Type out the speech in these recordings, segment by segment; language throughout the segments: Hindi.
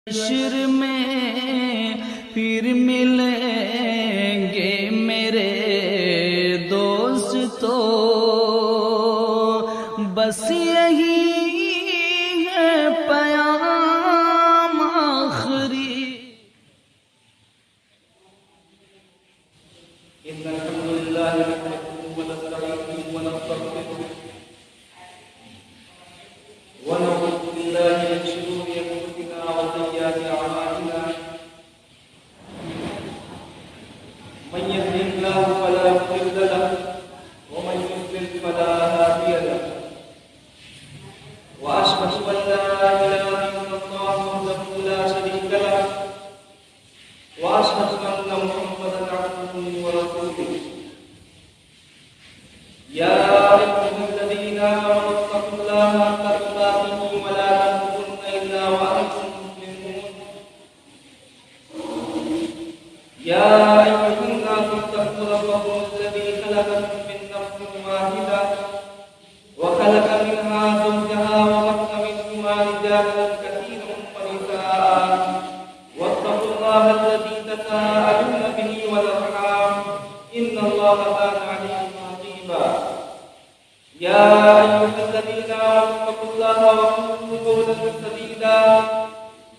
हश्र में फिर मिलेंगे मेरे दोस्तों, बस यही है प्याम आखिरी।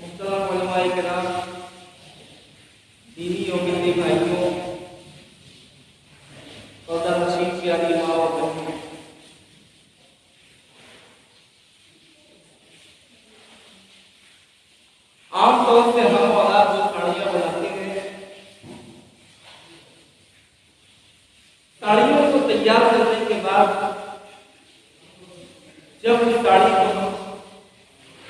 मुहतरम उलमाए किराम, दीनी और मिलनी भाइयों, सौदा नशीब प्यारी माँ और बहनों, आमतौर से हम और आप जो साड़ियाँ बनाते हैं, साड़ियों को तैयार करने के बाद जब उस साड़ी को हम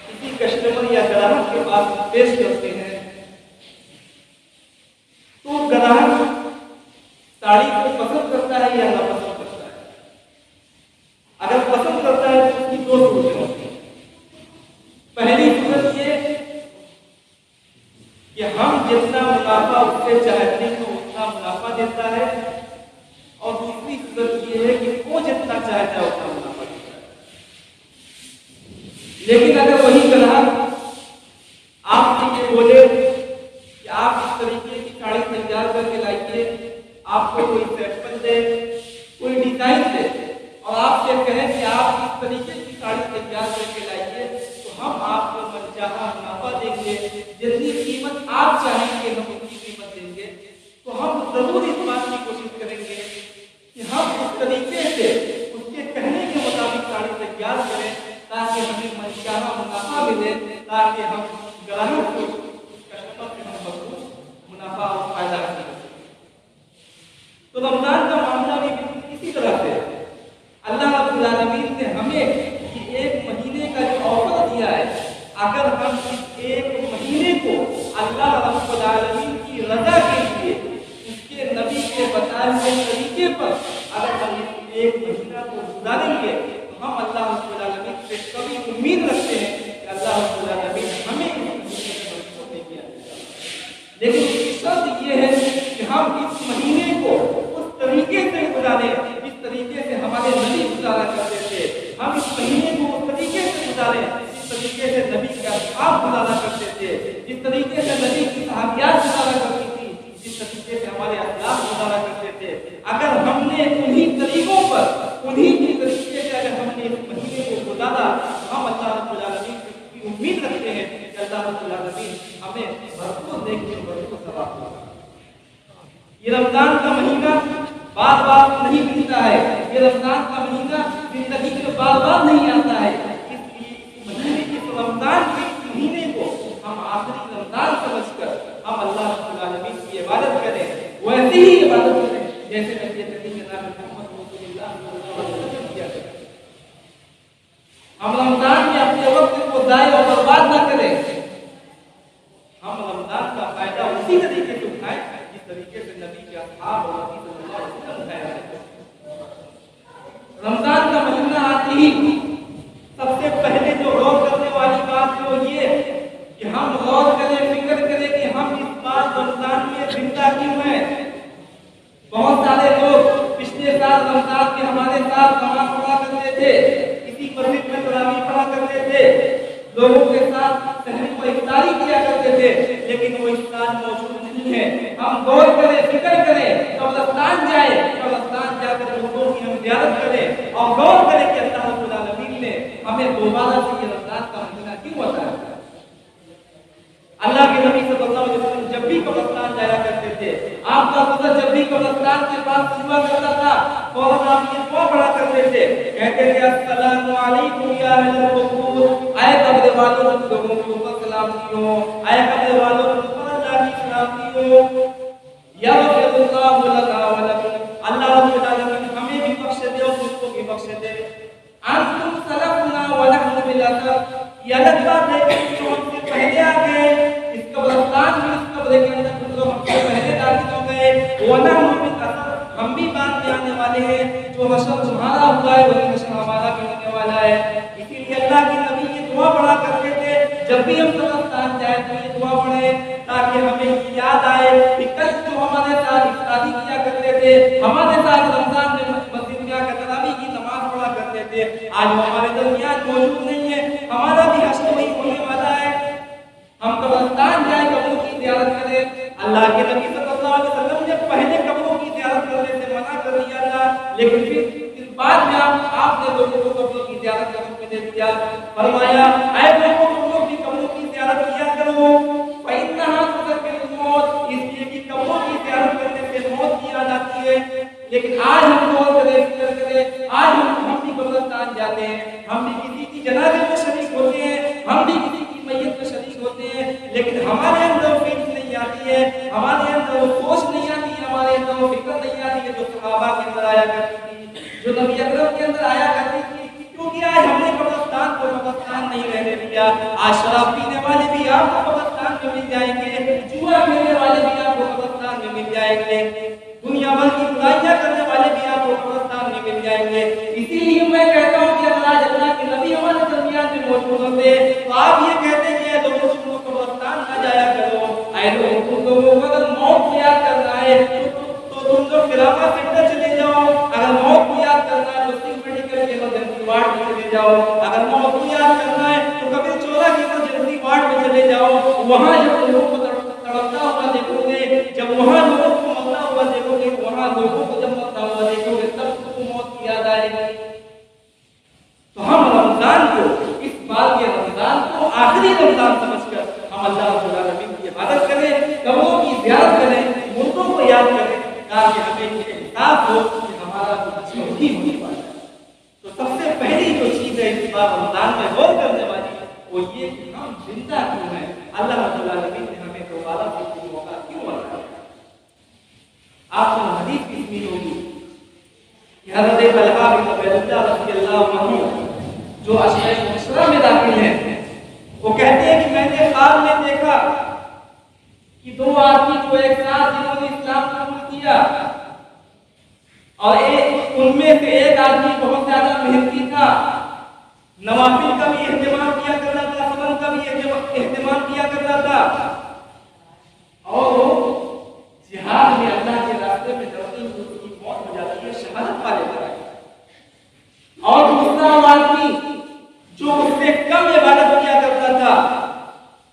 किसी कस्टमर या ग्राहक के पास पेश करते हैं तो ग्राहक साड़ी को पसंद करता है या नापसंद करता है। अगर पसंद करता है तो उसकी दो सूरतें होती हैं। पहली सूरत ये कि हम जितना मुनाफा उससे चाहते हैं तो उतना मुनाफा देता है, और दूसरी सूरत ये है कि वो जितना चाहता है उतना मुनाफा देता है। लेकिन अगर वही ग्राहक आपसे ये बोले कि आप इस तरीके की साड़ी तैयार करके लाइए, आपको कोई सैंपल दे, कोई डिजाइन दे, और आपसे कहें कि आप इस तरीके की साड़ी तैयार करके लाइए, तो हम आपको मनचाहा मुनाफा देंगे, जितनी कीमत आप चाहेंगे हम उतनी कीमत देंगे। तो हम जरूर इस बात की कोशिश करेंगे कि हम उस तरीके से उसके कहने के मुताबिक साड़ी तैयार करें ताकि हमें मनचाहा मुनाफा मिले, ताकि हम ग्राहक को कस्टमर से हम भरपूर मुनाफा और फायदा हासिल कर सकें। तो रमजान का मामला भी इसी तरह से अल्लाह रब्बुल आलमीन ने हमें एक महीने का जो ऑफर दिया है, अगर हम इस एक महीने को अल्लाह रब्बुल आलमीन की रजा के लिए उसके नबी के बताए हुए तरीके पर अगर हम एक महीना को गुजारेंगे तो हम अल्लाह रब्बुल आलमीन से कभी उम्मीद रखते हैं कि अल्लाह रब्बुल आलमीन हमें इस महीने में बरकत देंगे। लेकिन इसकी शर्त ये है कि हम इस महीने को उस तरीके से गुजारें जिस तरीके से हमारे नबी गुजारा करते थे। हम इस महीने को उस तरीके से गुजारें जिस तरीके से नबी के असहाब गुजारा करते थे, जिस तरीके से नबी की सहाबियात गुजारा करती थी, जिस तरीके से हमारे अखलाक गुजारा करते थे। अगर हमने उन्हीं रमजान का महीना बार बार नहीं मिलता है, ये रमजान का महीना जिंदगी में बार बार नहीं आता है। इसलिए इस रमजान के महीने को हम आखिरी रमजान समझकर हम अल्लाह रब्बुल आलमीन की इबादत करें, वैसे ही इबादत करें जैसे नबी करीम जनाब मोहम्मद रसूलुल्लाह सल्लल्लाहु अलैहि वसल्लम किया करते थे। हम रमजान में अपने वक्त को जाया और बर्बाद न करें। हम रमजान का फायदा उसी तरीके से उठाएं जिस तरीके से नबी के असहाब और नबी सल्लल्लाहु अलैहि वसल्लम उठाया करते थे। रमजान का महीना आते ही सबसे पहले जो गौर करने वाली बात है वो ये कि हम गौर करें, फिक्र करें कि हम इस बार रमजान में जिंदा क्यों हैं। बहुत सारे लोग पिछले साल रमजान में हमारे साथ नमाज पढ़ा करते थे, इसी मस्जिद में तरावी पढ़ा करते थे, लोगों के साथ सहरी को इफ्तारी किया करते थे, लेकिन वो इस साल मौजूद नहीं है। हम गौर करें, फिक्र करें, कब्रिस्तान जाए, कब्रिस्तान जाकर लोगों की हम ज़ियारत करें और गौर करें कि अल्लाह रब्बुल आलमीन ने हमें दोबारा से ये रमजान का महीना क्यों बताया। अल्लाह के नबी सल्लल्लाहु अलैहि वसल्लम जब भी कब्रिस्तान जाया करते थे, आपका गुजर जब भी कब्रिस्तान के पास हुआ करता था, फौरन आप ये दुआ पढ़ा करते थे, कहते थे अस्सलामु अलैकुम या अहलल क़ुबूर, आए कब्र वालों तुम लोगों के ऊपर सलामती हो, आए कब्र वालों तुम पर अल्लाह की सलामती हो, या रब्बुल्लाह लना व लकुम, अल्लाह रब्बुल आलमीन हमें भी बख्श दे और तुमको भी बख्श दे। अंतुम सलफना व नहनु बिल असर, ये अलग बात है कि जो हमसे पहले आ गए इस कब्रिस्तान में, इस कब्र के अंदर कुछ लोग हमसे पहले दाखिल हो गए, वो ना हम भी बाद में आने वाले हैं, जो हशर तुम्हारा हुआ है वही हशर हमारा भी होने वाला है। इसीलिए अल्लाह के नबी ये दुआ पढ़ा करते थे, जब भी हम कब्रिस्तान जाए तो ये दुआ पढ़े ताकि हमें याद आए कि कल जो हमारे साथ इफ्तारी किया करते थे, हमारे साथ रमजान में मस्जिद में आकर तरावी की नमाज पढ़ा करते थे, आज वो हमारे दरमियान मौजूद नहीं है, हमारा भी हश्र वही होने वाला है। हम कब्रिस्तान जाए, कब्रों की ज़ियारत करें। अल्लाह के नबी सल्लल्लाहु अलैहि वसल्लम ने पहले कब्रों की ज़ियारत करने से मना कर दिया था, लेकिन फिर बाद में आपने लोगों को कब्रों की ज़ियारत करने दे दिया। फरमाया ऐ लोगों तुम लोग भी कब्रों की ज़ियारत किया करो, फइन्नहा तुज़किरुल मौत, इसलिए कि कब्रों की ज़ियारत करने से मौत की याद आती है। लेकिन आज हम गौर करें, फिक्र करें, आज हम भी कब्रिस्तान जाते हैं, हम भी किसी की जनाजे में शरीक होते हैं, हम भी किसी की मैयत में शरीक होते हैं, लेकिन हमारे अंदर फीलिंग नहीं आती है, हमारे अंदर वो सोच नहीं आती है, हमारे अंदर वो फिक्र नहीं आती है जो सहाबा के अंदर आया करती थी, जो नबी अकरम के अंदर आया करती थी। क्योंकि आज हमने कब्रिस्तान को कब्रिस्तान नहीं रहने दिया। आज शराब पीने वाले भी आपको कब्रिस्तान में मिल जाएंगे, जुआ खेलने वाले भी आपको कब्रिस्तान में मिल जाएंगे, दुनिया भर की बुराइयां करने वाले भी आपको कब्रिस्तान में मिल जाएंगे। इसीलिए मैं कहता हूँ कि अगर आज अल्लाह के नबी हमारे दरमियान में मौजूद होते तो आप ये कहते कि ऐ लोगों तुम लोग कब्रिस्तान ना जाया करो, ऐ लोगों तुम लोगों को अगर मौत को याद करना है तो तुम लोग फिरामा सेंटर चले जाओ, अगर मौत को याद करना है तो सिंह मेडिकल के इमरजेंसी वार्ड में चले जाओ, अगर मौत को याद करना है तो कभी चोरा के इमरजेंसी वार्ड में चले जाओ, वहाँ जब लोगों को तड़पता हुआ देखोगे, जब वहाँ लोगों को मरता हुआ देखोगे, वहाँ लोगों को जब मरता हुआ देखोगे, तब तुमको मौत की याद आएगी। तो हम रमजान को, इस बार के रमजान को आखिरी रमजान समझकर हम अल्लाह रब्बुल आलमीन की इबादत करें, कब्रों की ज़ियारत करें, मुर्दों को याद करें, ताकि हमें ये एहसास हो कि हमारा कुछ नहीं होने वाला है। तो सबसे पहली जो चीज़ है इस बार रमजान में गौर करने वाली वो ये कि हम जिंदा क्यों हैं, अल्लाह रब्बुल आलमीन ने हमें दोबारा से मौका क्यों दिया। आपको हदीस भी सुनी होगी कि हज़रत तलहा बिन उबैदुल्लाह रज़ियल्लाहु अन्हु जो अशरा मुबश्शरा में दाखिल हैं, वो कहते हैं कि मैंने ख्वाब में देखा कि दो आदमी जो एक साथ जिन्होंने इस्लाम कबूल किया और उनमें से एक आदमी बहुत ज्यादा मेहनती था, नवाफिल का भी एहतमाम किया करता था, फजल का भी एहतमाम किया करता था, और जिहाद में अल्लाह के रास्ते में लड़ते हुए उसकी मौत हो जाती है, शहादत पा लेता है। और दूसरा आदमी जो उससे कम इबादत किया करता था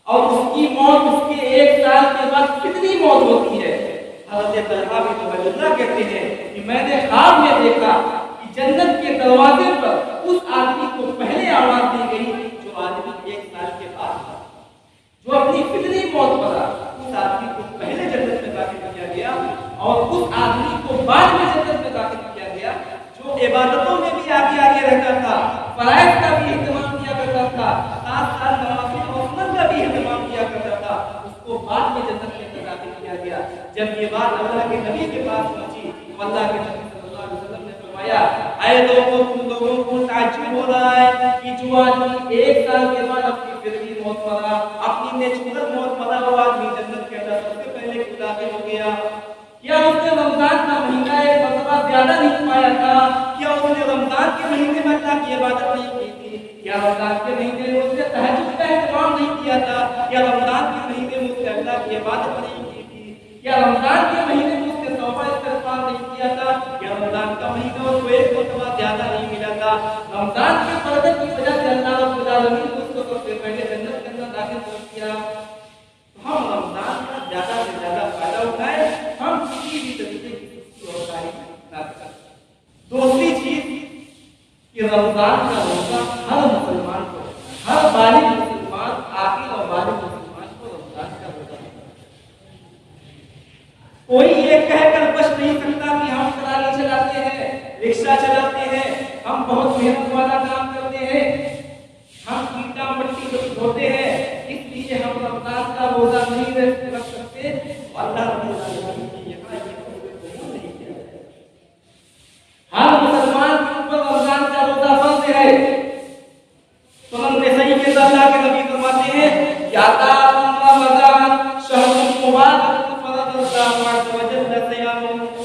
और उसकी मौत उसके एक साल के बाद कितनी मौत होती है। हज़रत तलहा बिन उबैदुल्लाह कहते हैं कि मैंने ख्वाब में देखा कि जन्नत के दरवाजे पर उस आदमी को पहले आवाज दी गई जो आदमी एक साल के बाद था, जो अपनी कितनी मौत पड़ा, उस आदमी को पहले जन्नत में दाखिल किया गया और आदमी को बाद में जन्नत में दाखिल किया गया जो इबादतों में भी आगे आगे रहता था, फराइज का भी इत्मीनान किया करता था, साथ साथ नवाफिल और सुन्नत का भी इत्मीनान किया करता था, उसको बाद में जन्नत में दाखिल किया गया। जब ये बात अल्लाह के नबी के पास पहुंची, अल्लाह के नबी सल्लल्लाहु अलैहि वसल्लम ने फरमाया, ऐ लोगों, तुम लोगों को ताज्जुब हो रहा है कि जो आदमी 1 साल के बाद अपनी फितरी मौत मरा, अपनी नेचुरल मौत मरा, वो आदमी जन्नत के अंदर सबसे पहले दाखिल हो गया। क्या उसने रमजान का महीना एक मरतबा ज्यादा नहीं पाया था? क्या उसने रमजान के महीने में अल्लाह की इबादत नहीं की थी? क्या रमजान के महीने में उसने तहज्जुद का एहतमाम नहीं किया था? क्या रमजान के महीने में उसने अल्लाह की इबादत नहीं की थी? क्या रमजान के महीने में उसने तौबा इस्तिग़फ़ार नहीं किया था? क्या रमजान का महीना उसको एक मरतबा ज्यादा नहीं मिला था? रमजान के पर्दे की वजह से अल्लाह रब्बुल आलमीन ने उसको सबसे पहले जन्नत के अंदर दाखिल कर दिया। हम रमजान का ज्यादा से ज्यादा फायदा उठाए, हम किसी भी तरीके की खुशी और तारीफ ना करें। दूसरी चीज कि रमजान का रोजा हर मुसलमान को, हर बालिग मुसलमान, आकिल और बालिग मुसलमान को रमजान का रोजा कोई ये कहकर बच नहीं सकता कि हम ट्राली चलाते हैं, रिक्शा चलाते हैं, हम बहुत मेहनत वाला काम करते हैं, हम ईटा मट्टी धोते हैं, इसलिए हम रमजान का रोजा नहीं रख सकते। अल्लाह रब्बुल आलमीन ने यहाँ ये कबूल नहीं किया है। हर मुसलमान के ऊपर रमजान का रोजा फर्ज है। सुनन नसई के अल्लाह के नबी फरमाते हैं, या ता रमजान शहरुल मुबारक फरज़ल्लाहु अज़्ज़ा व जल्ल सियामुहु।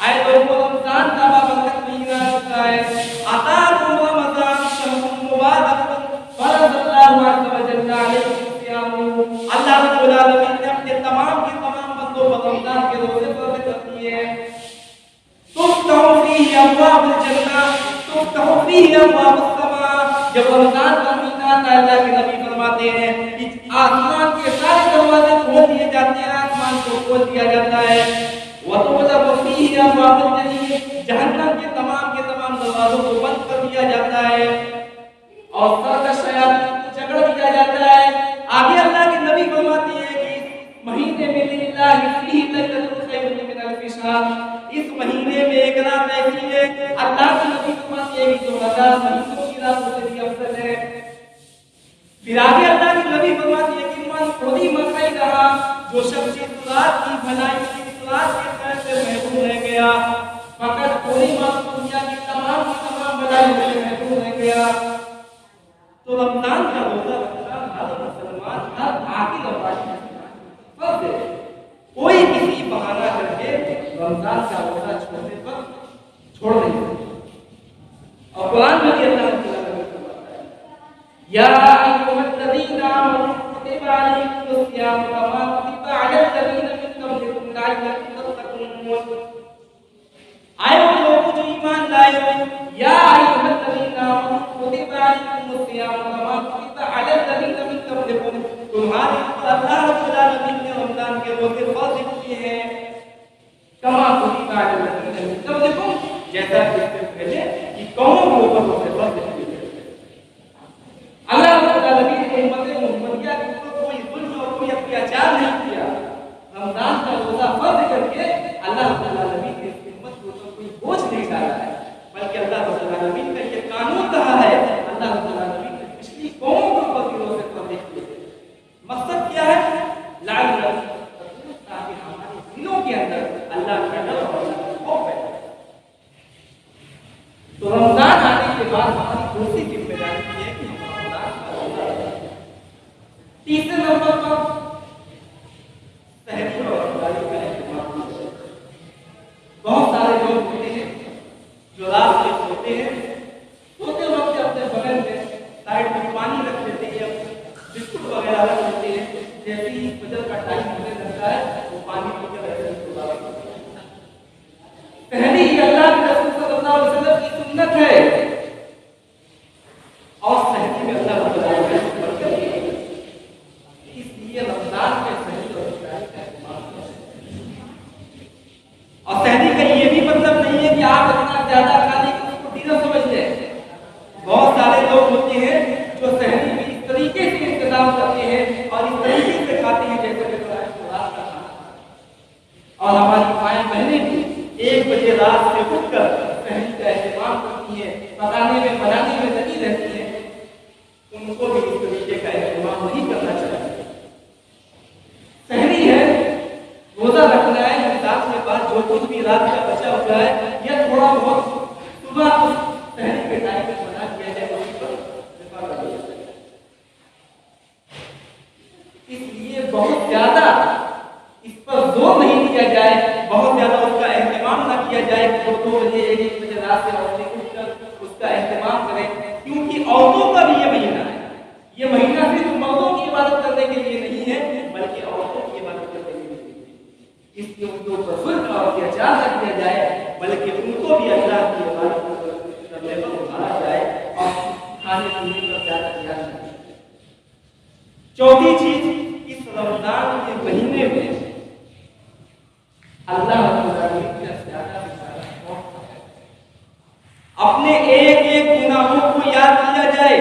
आए लोगों, रमजान का बाबरकत महीना होता है। आता रमजान शहरुल मुबारक फरज़ल्लाहु अज़्ज़ा व जल्ल अलैहि सियामुहु। अल्लाह रब्बुल आलमीन ने अपने तमाम के तमाम बंदों पर रमजान के रोजे फर्ज कर दिए हैं। तुफ्तहु फीही अब्वाबुल जन्नह, तुफ्तहु फीही अब्वाबुस समा। जब रमजान का महीना आता है, अल्लाह के नबी फरमाते हैं कि आसमान के सारे दरवाजे खोल दिए जाते हैं, आसमान को खोल दिया जाता है। वतुग़लक़ु फीही अब्वाबुल जहीम, जहन्नम के तमाम दरवाजों को बंद कर दिया जाता है और सरकश शयातीन को झगड़ दिया जाता है। आगे अल्लाह के नबी फरमाते हैं कि महीने में लिल्लाहि फीही लैलतुल खैरुम मिन अल्फि शहर, इस महीने में एक रात ऐसी है, अल्लाह के नबी फरमाते हैं कि जो 1000 महीनों की रातों से भी अफजल है। फिर आगे अल्लाह के नबी फरमाते हैं कि मन खुदी मखाई रहा, जो शख्स इस रात की भलाई की, इस रात के खैर से महरूम रह गया, फकत पूरी दुनिया की तमाम भलाई से महरूम रह गया। तो रमजान का रोजा रखना हर मुसलमान, हर आकिल और बालिग फर्ज है। कोई किसी बहाना करके रमजान का रोजा छोड़ने पर छोड़ नहीं सकता। और कुरान में भी अल्लाह ने बताया, या अय्युहल्लज़ीना आमनू कुतिबा अलैकुमुस सियाम कमा कुतिबा अलल लज़ीना मिन क़ब्लिकुम लअल्लकुम तत्तक़ून। आए लोगों जो ईमान लाए हो, या अय्युहल्लज़ीना आमनू कुतिबा अलैकुमुस सियाम कमा कुतिबा अलल लज़ीना मिन क़ब्लिकुम, तुम्हारे ऊपर अल्लाह रब्बुल आलमीन ने रमजान के रोजे फर्ज किए हैं। कमा कुतिबा अलल लज़ीना मिन क़ब्लिकुम, जैसा कि इससे पहले कि कौमों के ऊपर रोजे फर्ज किए गए। अल्लाह रब्बुल आलमीन ने उम्मत मुहम्मदिया के ऊपर कोई जुल्म और कोई अत्याचार नहीं किया। रमजान का रोजा फर्ज करके अल्लाह रब्बुल आलमीन ने इस उम्मत के ऊपर कोई बोझ नहीं डाला है, बल्कि अल्लाह रब्बुल आलमीन का ये कानून रहा है। अल्लाह रब्बुल आलमीन ने पिछली कौमों के ऊपर भी रोजे फर्ज किए। मकसद क्या है? लअल्लकुम तत्तक़ून, ताकि हमारे दिलों के अंदर अल्लाह का डर और अल्लाह का खौफ पैदा हो। तो रमजान आने के बाद हमारी दूसरी जिम्मेदारी है कि हम रमजान का रोजा रखें। तीसरे नंबर पर सहरी और इफ्तारी का एहतमाम करें। बहुत सारे लोग होते हैं जो रात में सोते हैं, सोते वक्त अपने बगल में साइड में पानी रख देते हैं, बिस्कुट वगैरह रख देते हैं, जैसे ही फजर का टाइम होने लगता है वो पानी पीकर ऐसे सुला देते हैं। सहरी अल्लाह के रसूल सल्लल्लाहु अलैहि वसल्लम की सुन्नत है और सहरी में अल्लाह रब्बुल आलमीन ने बरकत दी है। इसलिए रमजान में सहरी और इफ्तारी का एहतमाम करें। और सहरी का ये भी मतलब नहीं है कि आप इतना ज्यादा खाने की उसको डिनर समझ लें। बहुत सारे लोग होते हैं जो सहरी में इस तरीके से इंतजाम करते हैं और इस तरीके से खाते हैं जैसे रात का खाना। रात से उठकर सहरी का एहतमाम करती हैं, पकाने में बनाने में लगी रहती हैं, उनको भी इस तरीके का एहतमाम नहीं करना चाहिए। सहरी है, रोजा रखना है, इंसान के बाद जो कुछ भी रात का बचा हुआ है या थोड़ा बहुत सुबह उस सहरी के टाइम में बना दिया जाए, उसी पर दफा कर दिया जाए। इसलिए बहुत ज्यादा इस पर जोर नहीं दिया जाए, बहुत ज्यादा उसका एहतमाम ना किया जाए कि 2 बजे 1 बजे रात से औरतें उठकर उसका एहतमाम करें, क्योंकि औरतों का भी ये महीना है। ये महीना सिर्फ मर्दों की इबादत करने के लिए नहीं है, बल्कि औरतों की इबादत करने के लिए है। इसलिए उनके ऊपर जुल्म और अत्याचार न किया जाए, बल्कि उनको भी अल्लाह की इबादत करने पर उठाया जाए और खाने पीने पर ज्यादा ध्यान दें। चौथी चीज, इस रमजान के महीने में अल्लाह अपने एक एक गुनाहों को याद किया जाए।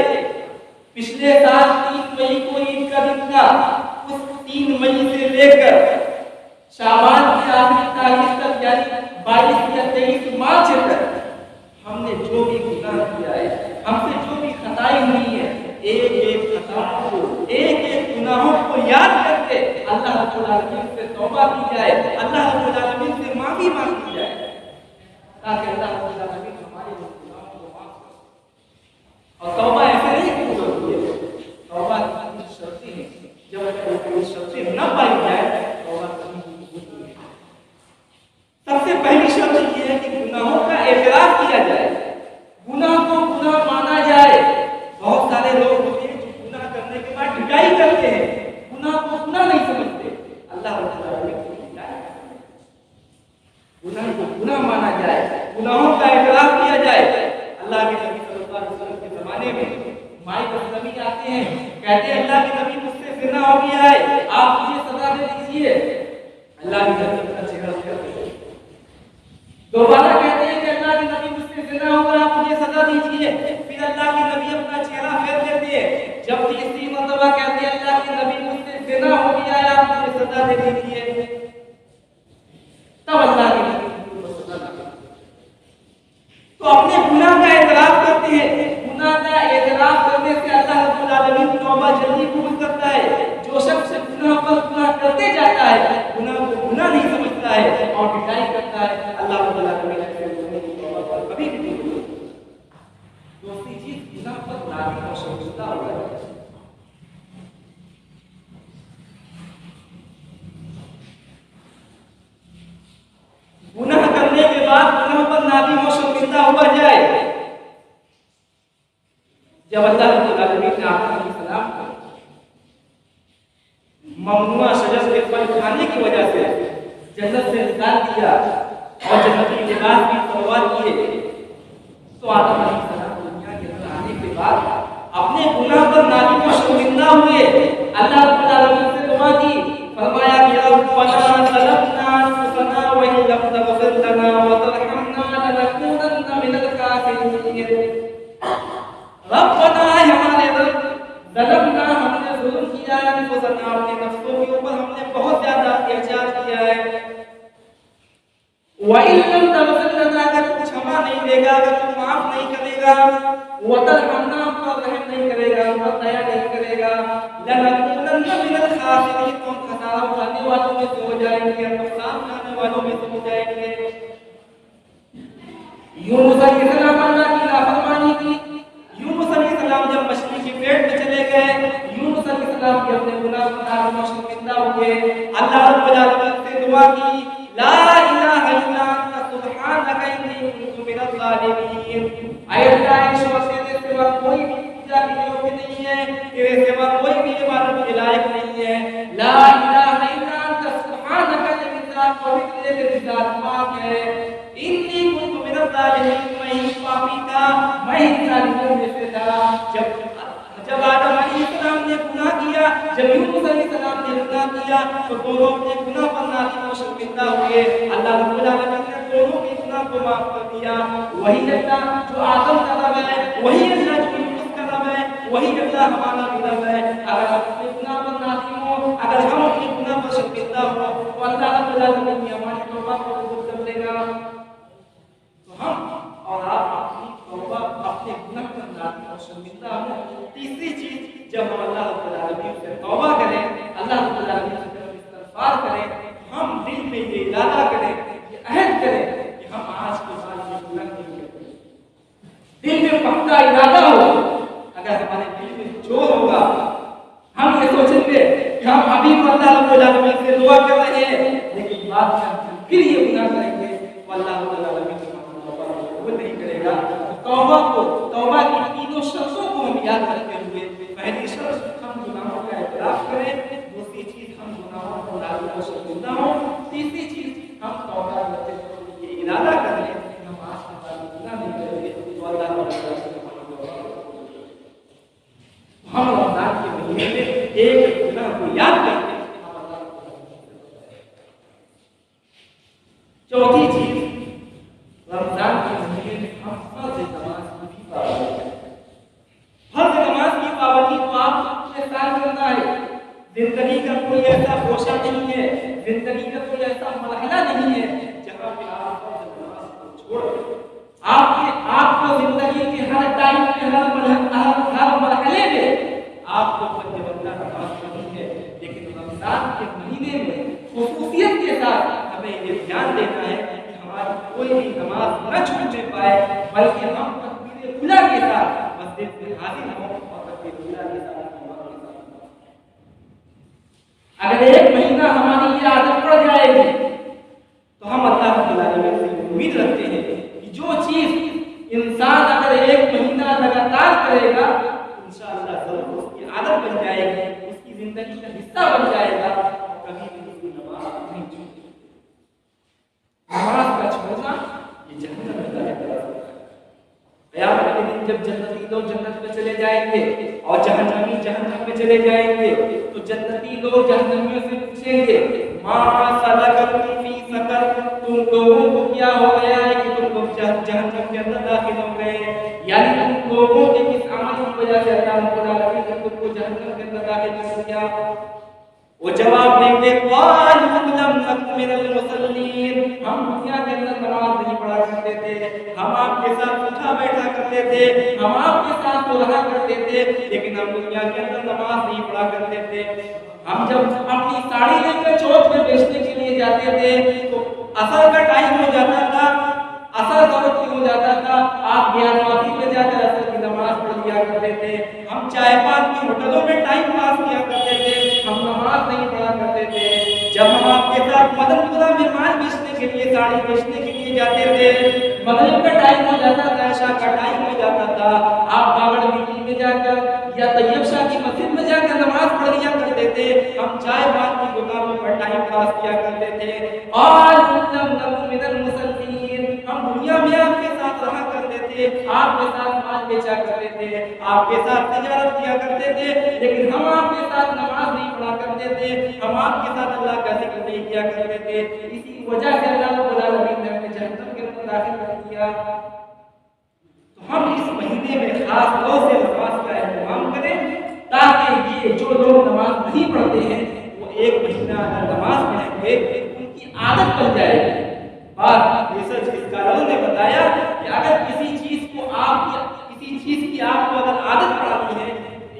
पिछले साल 3 मई को ईद का दिन था, उस 3 मई से लेकर शाबान की आखिरी तारीख तक यानी 22 या 23 मार्च तक हमने जो भी गुनाह किया है, हमसे जो भी खताएं हुई है, एक एक खताओं को, एक एक गुनाहों को याद करके अल्लाह रब्बुल आलमीन से तौबा की जाए, अल्लाह रब्बुल आलमीन से माफी मांगी जाए, ताकि अल्लाह रब्बुल आलमीन हमारे गुनाहों को माफ करे। और तौबा ऐसे नहीं की होती है, तौबा की शर्तें हैं, जब कोई शर्तें न पाई जाए तौबा करनी होती है। सबसे पहली शर्त यह है कि गुनाहों का इकरार किया जाए, गुनाह को गुनाह माना जाए। बहुत सारे लोग होते हैं जो गुनाह करने के बाद ढिठाई करते हैं, गुनाह को गुनाह नहीं समझते। अल्लाह रब्बुल आलमीन को गुनाह को गुनाह माना जाए, गुनाहों का इकरार किया जाए। अल्लाह के नबी सल्लल्लाहु अलैहि वसल्लम के जमाने में माई नबी आते हैं, कहते हैं अल्लाह के नबी मुझसे ज़िना हो गया है, आप मुझे सजा दे दीजिए। अल्लाह के नबी अपना चेहरा फेर देते हैं। दोबारा कहते हैं कि अल्लाह के नबी मुझसे ज़िना हुआ, आप मुझे सजा दीजिए। फिर अल्लाह के नबी अपना चेहरा फेर देते हैं। जब तीसरी मर्तबा कहते हैं अल्लाह के नबी मुझसे ज़िना हो गया है, आप मुझे सजा दे दीजिए, तब अल्लाह के नबी को सजा देते हैं। तो अपने गुनाह का इकरार करते हैं। गुनाह का इकरार करने से अल्लाह रब्बुल आलमीन तौबा जल्दी कबूल करता है। जो शख्स गुनाह पर गुनाह करते जाता है, गुनाह को गुनाह नहीं समझता है और ढिठाई करता है, अल्लाह रब्बुल आलमीन ऐसे लोगों की तौबा पर कभी भी नहीं कबूल करता। दूसरी चीज, गुनाह पर नादिम और शर्मिंदा होना चाहिए। गुनाह करने के बाद गुनाह पर नादिम और शर्मिंदा हुआ जाए। जब अल्लाह रब्बुल आलमीन ने आदम अलैहिस्सलाम को ममनुआ शजर के फल खाने की वजह से जन्नत से निकाल दिया और जन्नती लिबास भी तलवार किए, तो आदम अलैहिस्सलाम दुनिया के अंदर आने के बाद अपने गुनाह पर नादिम और शर्मिंदा हुए। अल्लाह रब्बुल आलमीन से दुआ की, फरमाया कि रब्बना ज़लमना अनफुसना व इन लम तग़फिर लना व तरहमना लनकूनन्ना मिनल काफिरीन। रब्बना, हमारे रब, ज़लमना, हमने जुल्म किया है, अनफुसना, अपने नफ्सों के ऊपर हमने बहुत ज्यादा अत्याचार किया है। व इन लम तग़फिर लना, अगर तू क्षमा नहीं देगा, अगर तू माफ नहीं करेगा, व तरहमना, हम पर रहम नहीं करेगा, हम पर दया नहीं करेगा, लनकूनन्ना मिनल खासिरीन, तुम खसारा उठाने वालों में से हो जाएंगे, नुकसान उठाने वालों में से हो जाएंगे। यूनुस अलैहिस्सलाम अल्लाह की नाफरमानी की। यूनुस अलैहिस्सलाम जब मछली के पेट में चले गए, यूनुस अलैहिस्सलाम के अपने गुनाह पर नादिम और शर्मिंदा हुए। अल्लाह रब्बुल आलमीन से दुआ की, ला इलाहा इल्ला अंता सुब्हानका इन्नी कुन्तु मिनज़ ज़ालिमीन। ऐ अल्लाह, ईश्वर तेरे सिवा कोई भी पूजा के योग्य नहीं है, तेरे सिवा कोई भी इबादत के लायक नहीं है। ला इलाहा इल्ला अंता सुब्हानका, पवित्र तेरी जात पाक है। इन्नी कुन्तु मिनज़ ज़ालिमीन, मैं ही पापी था, मैं ही जालिमों में से था। जब आदम अलैहिस्सलाम ने गुनाह किया, जब यूनुस अलैहिस्सलाम ने गुनाह किया, तो दोनों अपने गुनाह पर नादिम और शर्मिंदा हुए। अल्लाह रब्बुल आलमीन ने दोनों के गुनाह को माफ कर दिया। वही अल्लाह जो आदम का रब है, वही अल्लाह जो यूनुस का रब है, वही अल्लाह हमारा भी रब है। अगर हम अपने गुनाह पर नादिम हो, अगर हम अपने गुनाह पर शर्मिंदा हो, तो अल्लाह रब्बुल आलमीन हमारी तौबा को कबूल कर लेगा। शर्मिंदा हूँ। तीसरी चीज, जब हम अल्लाह रब्बुल आलमीन से तौबा करें, अल्लाह रब्बुल आलमीन से जब इस्तिग़फ़ार करें, हम दिल में ये इरादा करें, ये अहद करें कि हम आज के बाद ये गुनाह नहीं करेंगे। दिल में पक्का इरादा हो। अगर हमारे दिल में जोर होगा, हम ये सोचेंगे कि हम अभी तो अल्लाह रब्बुल आलमीन से दुआ कर रहे हैं, लेकिन बाद में फिर ये गुनाह करेंगे, तो अल्लाह रब्बुल आलमीन कबूल नहीं करेगा। तौबा की तीनों शर्तों को हम याद रखते हुए, पहली शर्त हम गुनाहों का इकरार करें, दूसरी चीज हम गुनाहों को शर्मिंदा हो, तीसरी चीज हम तौबा करते हुए ये इरादा कर लें कि हम आज के बाद गुनाह नहीं करेंगे, तो अल्लाह हम रमजान के महीने में एक गुनाह को याद करके हम अल्लाह। चौथी चीज, रमजान के महीने में हम फर्ज नमाज की भी पाबंदी करें। फर्ज नमाज की पाबंदी तो आपको अपने साथ करना है। जिंदगी का कोई ऐसा पोषण नहीं है, जिंदगी का कोई ऐसा मरहला नहीं है जहाँ पे आप फर्ज नमाज को छोड़ दें। आपको जिंदगी के हर टाइम में, हर मरहले में आपको पंजवंदा नमाज पढ़नी है, लेकिन रमजान के महीने में खुसूसियत के साथ हमें ये ध्यान देना है कि हमारी कोई भी नमाज न छूटने पाए, बल्कि हम तकबीर उला के साथ मस्जिद में हाजिर हों और तकबीर उला के साथ। अगर एक महीना हमारी ये आदत पड़ जाएगी तो हम अल्लाह रब्बुल आलमीन से उम्मीद रखते हैं कि जो चीज इंसान अगर एक महीना लगातार करेगा, इंशाअल्लाह जरूर उसकी आदत बन जाएगी, उसकी जिंदगी का हिस्सा बन जाएगा और कभी भी उसकी नमाज नहीं छूटेगी। नमाज का छोड़ना ये जहन्नम में जाएगा। क़यामत के दिन जब जन्नती लोग जन्नत में चले जाएंगे और जहन्नमी जहन्नम में चले जाएंगे, तो जन्नती लोग जहन्नमियों से पूछेंगे, मा सलककुम फी सकर, तुम लोगों को क्या हो गया है कि तुम लोग जहन्नम के अंदर दाखिल हो गए? यानी तुम लोगों के किस अमल की वजह से अल्लाह रब्बुल आलमीन ने तुमको जहन्नम के अंदर दाखिल कर दिया? वो जवाब देंगे, क़ालू लम नकु मिनल मुसल्लीन, हम दुनिया के अंदर नमाज नहीं पढ़ा करते थे, हम आपके साथ उठा बैठा करते थे, हम आपके साथ तो रहा करते थे, लेकिन हम दुनिया के अंदर नमाज नहीं पढ़ा करते थे। हम जब अपनी साड़ी लेकर चौक में बेचने के लिए जाते थे तो असर का टाइम हो जाता था, असर का वक्त हो जाता था, आप 11 पे जाकर असर की नमाज पढ़ लिया करते थे। हम चाय पान की होटलों में टाइम पास किया करते थे, हम नमाज नहीं पढ़ा करते थे। जब हम आपके साथ मदनपुरा में माल बेचने के लिए, साड़ी बेचने के लिए जाते थे, मगरिब का टाइम हो जाता था, इशा का टाइम हो जाता था, आप बागड़ मीटिंग में जाकर या तैयब शाह की मस्जिद में जाकर नमाज पढ़ लिया करते थे। हम चाय पान की दुकानों पर टाइम पास किया करते थे। और हम दुनिया में आपके साथ रहा करते थे, आपके साथ माल बेचा करते थे, आपके साथ तिजारत किया करते थे, लेकिन हम आपके साथ नमाज नहीं पढ़ा करते थे, हम आपके साथ अल्लाह का जिक्र नहीं किया करते थे। इसी वजह से अल्लाह रब्बुल आलमीन ने हमें जहन्नम के अंदर दाखिल कर दिया। तो हम इस महीने में खास तौर से नमाज का एहतमाम करें, ताकि ये जो लोग नमाज नहीं पढ़ते हैं वो एक महीना अगर नमाज पढ़ेंगे उनकी आदत बन जाएगी। बात रिसर्च स्कॉलरों ने बताया कि अगर किसी चीज की आपको अगर आदत पड़ानी है,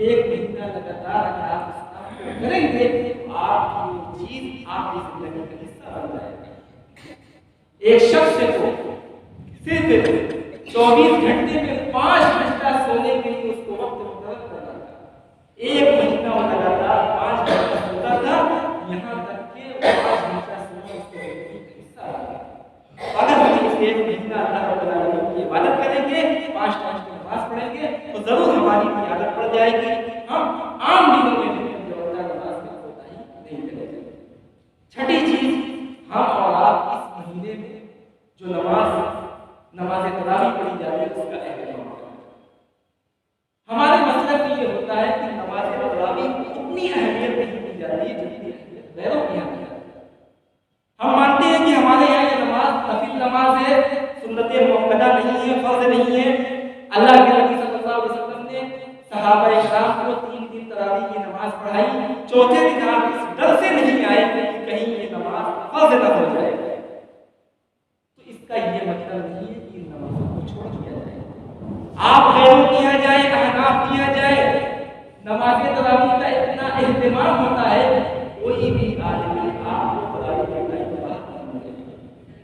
एक महीना लगातार अगर आप इस काम को करेंगे तो आपकी वो चीज आपकी जिंदगी का हिस्सा बन जाएगी। एक शख्स को सिर्फ 24 घंटे में 5 घंटा सोने के लिए उसको वक्त मुकर्रर करना था। एक महीना वो लगातार 5 घंटा सोता था, यहाँ तक कि 5 घंटा सोना उसके जिंदगी का हिस्सा बन गया। अगर हम इस एक महीना अल्लाह रब्बुल आलमीन की इबादत करेंगे, 5 टाइम की नमाज पढ़ेंगे, तो जरूर हमारी भी आदत पड़ जाएगी। हम आम दिनों में भी नमाज में कोताही नहीं करेंगे। छठी चीज, हम और आप इस महीने में जो नमाज तरावी पढ़ी जाती है उसका एहतमाम करें। हमारे मसलक में ये होता है कि नमाज तरावी को उतनी अहमियत नहीं दी जाती है जितनी अहमियत गैरों के यहाँ दी जाती है। हम मानते हैं कि हमारे यहाँ ये नमाज नफिल नमाज है, सुन्नत मुअक्कदा नहीं है, फर्ज नहीं है। अल्लाह के नबी सल्लल्लाहु अलैहि वसल्लम ने सहाबा इकराम को 3 दिन तरावी की नमाज पढ़ाई। चौथे दिन आप इस डर से नहीं आए कि कहीं ये नमाज फर्ज न हो जाए। तो इसका ये मतलब नहीं है कि इन नमाजों को छोड़ दिया जाए। आप गैरों के यहाँ जाए, अहनाफ फरागी का इतना एहतमाम होता है, कोई भी आदमी आपको फरागी के टाइम पर बात नहीं करेगा।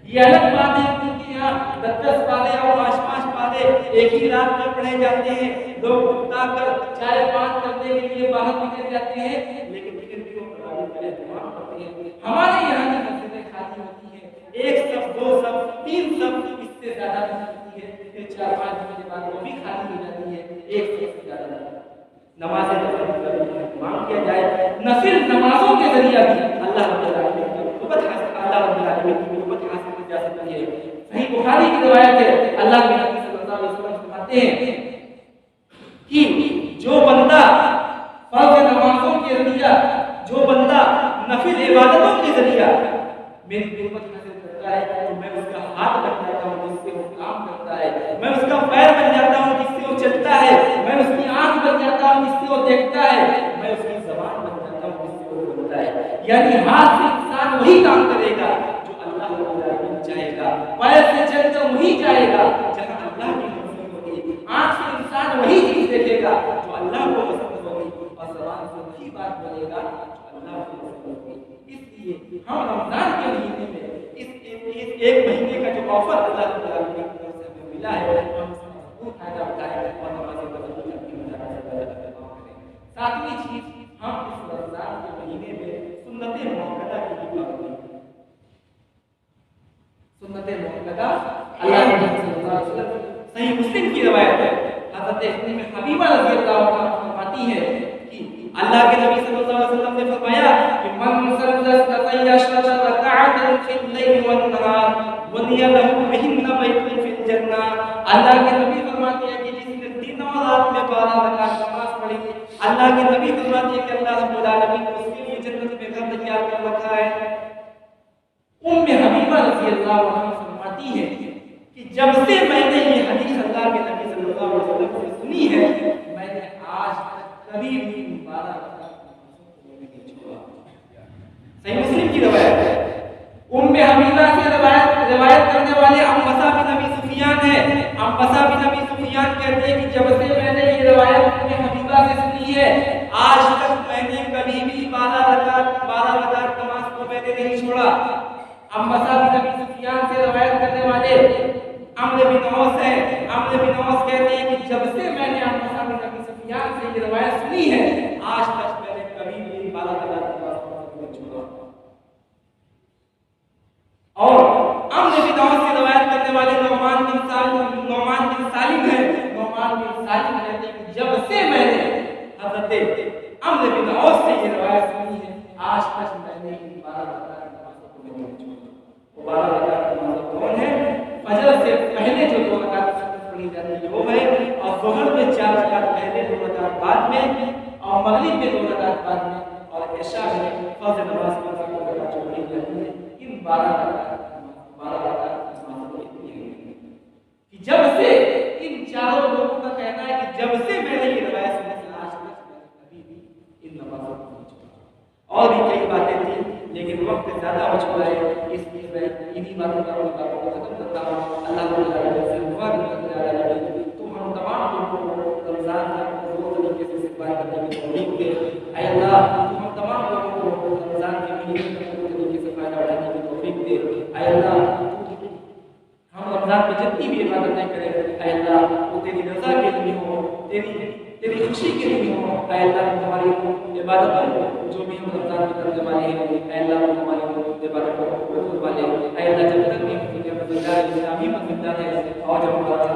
ये अलग बात है कि यहाँ 10-10 पाले और 5-5 पाले एक ही रात में पढ़े जाते हैं, लोग उठा कर चाय पान करने के लिए बाहर निकल जाते हैं, लेकिन फिर भी वो फरागी का एहतमाम करते हैं। हमारे यहाँ की मस्जिदें खाली होती हैं, 1 शब 2 शब 3 शब, इससे ज्यादा नहीं होती है, फिर 4-5 दिन के बाद वो भी खाली हो जाती है, 1 शब से ज्यादा नहीं। नमाज मांग किया जाए, नफिल नमाजों के जरिए भी अल्लाह रब्बुल आलमीन की मोहब्बत हासिल की जा सकती है। सही बुखारी की रिवायत है, अल्लाह के नबी सल्लल्लाहु अलैहि वसल्लम फरमाते हैं कि जो बंदा फर्ज नमाजों के जरिए, जो बंदा नफिल इबादतों के जरिए मेरी मोहब्बत हासिल करता है, तो मैं उसका हाथ बन जाता हूँ जिससे वो काम करता है, मैं उसका पैर बन जाता हूँ जिससे वो चलता है, मैं उसकी आंख बन जाता हूँ जिससे वो देखता है, मैं उसकी ज़बान बन जाता हूँ जिससे वो बोलता है। यानी हाथ से इंसान वही काम करेगा जो अल्लाह रब्बुल आलमीन चाहेगा, पैर से चलकर वही जाएगा जहाँ अल्लाह की मर्ज़ी होगी, आंख से इंसान वही चीज देखेगा जो अल्लाह को पसंद होगी, और ज़बान से वही बात बोलेगा जो अल्लाह को पसंद होगी। इसलिए हम रमजान के महीने में इस एक महीने का जो ऑफर अल्लाह रब्बुल आलमीन की तरफ से हमें मिला है, हम उसका भरपूर फायदा उठाएं और नमाज़ तवज्जुह करके मजाक करें। सातवीं चीज, हम इस रमजान के महीने में सुन्नत मुअक्कदा की पाबंदी करें। सुन्नत मुअक्कदा अल्लाह के नबी सल्लल्लाहु अलैहि वसल्लम, सही मुस्लिम की रिवायत है, हज़रत उम्मे हबीबा रज़ियल्लाहु अन्हा फरमाती है कि अल्लाह के नबी सल्लल्लाहु अलैहि वसल्लम ने फरमाया कि मन सल्ला रकअतन फिल लैल वन नहार वनिया लहु बिहिन्ना बैतुन फिल जन्नह। अल्लाह के नबी फरमाते हैं कि जिसने दिन और रात में 12 रकात नमाज पढ़ी, अल्लाह के नबी फरमाते हैं कि अल्लाह रब्बुल आलमीन ने उसके लिए जन्नत में घर तैयार कर रखा है। उम्मे हबीबा रज़ियल्लाहु अन्हा फरमाती है कि जब से मैंने ये हदीस अल्लाह के नबी सल्लल्लाहु अलैहि वसल्लम से सुनी है, मैंने आज तक कभी भी 12 रकात नहीं छोड़ा। सही मुस्लिम की रिवायत है। उम्मे हबीबा से रिवायत करने वाले अम्बसा बिन अबी सुफियान है। अम्बसा बिन अबी सुफियान कहते हैं कि जब से मैंने ये रिवायत उम्मे हबीबा से सुनी है, आज तक मैंने कभी भी 12 रकात नमाज को मैंने नहीं छोड़ा। अम्बसा बिन अबी सुफियान से रिवायत करने वाले अम्र बिन औस है। अम्र बिन औस कहते हैं कि जब से मैंने अम्बसा बिन अबी सुफियान से ये रिवायत सुनी है, आज तक मैंने कभी भी 12 रकात नमाज को नहीं छोड़ा। और अम्र बिन औस से रिवायत करने वाले नौमान बिन सालिम है। नौमान बिन सालिम कहते हैं कि जब से मैंने हज़रत अम्र बिन औस से ये रिवायत सुनी है, आज तक मैंने 12 रकात नमाज को नहीं छोड़ा। वो 12 रकात नमाज कौन है? फजर से पहले जो 2 रकात पढ़ी जाती है वो है, और ज़ोहर में 4 रकात पहले, 2 रकात बाद में, और मगरिब में 2 रकात बाद में, और इशा में फर्ज नमाज में 2 रकात जो पढ़ी जाती है। इन 12 रकात नमाज को इतनी है कि जब से इन चारों लोगों का कहना है कि जब से मैंने ये रिवायत सुनी है, आज तक मैंने कभी भी इन नमाजों को नहीं छोड़ा। और भी कई बातें थी, लेकिन वक्त ज़्यादा हो चुका है, इसलिए मैं इन्हीं बातों को खत्म करता हूँ। अल्लाह से दुआ करते हैं तो हम तमाम लोगों को रमज़ान का दो तरीके से इस्तेमाल करने की तौफीक दे। ऐ अल्लाह, तो हम तमाम लोगों को रमज़ान के महीने में दो तरीके से फ़ायदा उठाने की तौफीक दे। ऐ अल्लाह, हम रमज़ान में जितनी भी इबादतें करें, ऐ अल्लाह, वो तेरी रज़ा के लिए हो, तेरी खुशी के लिए हो। ऐ अल्लाह, हमारी इबादतों को जो भी हम रमज़ान में करने वाले हैं, ऐ अल्लाह, हमारी इबादतों को कबूल वाले। ऐ अल्लाह, जब तक भी मुझे मज़ीदार इस्लामी मज़ीदार है, और जब हमारा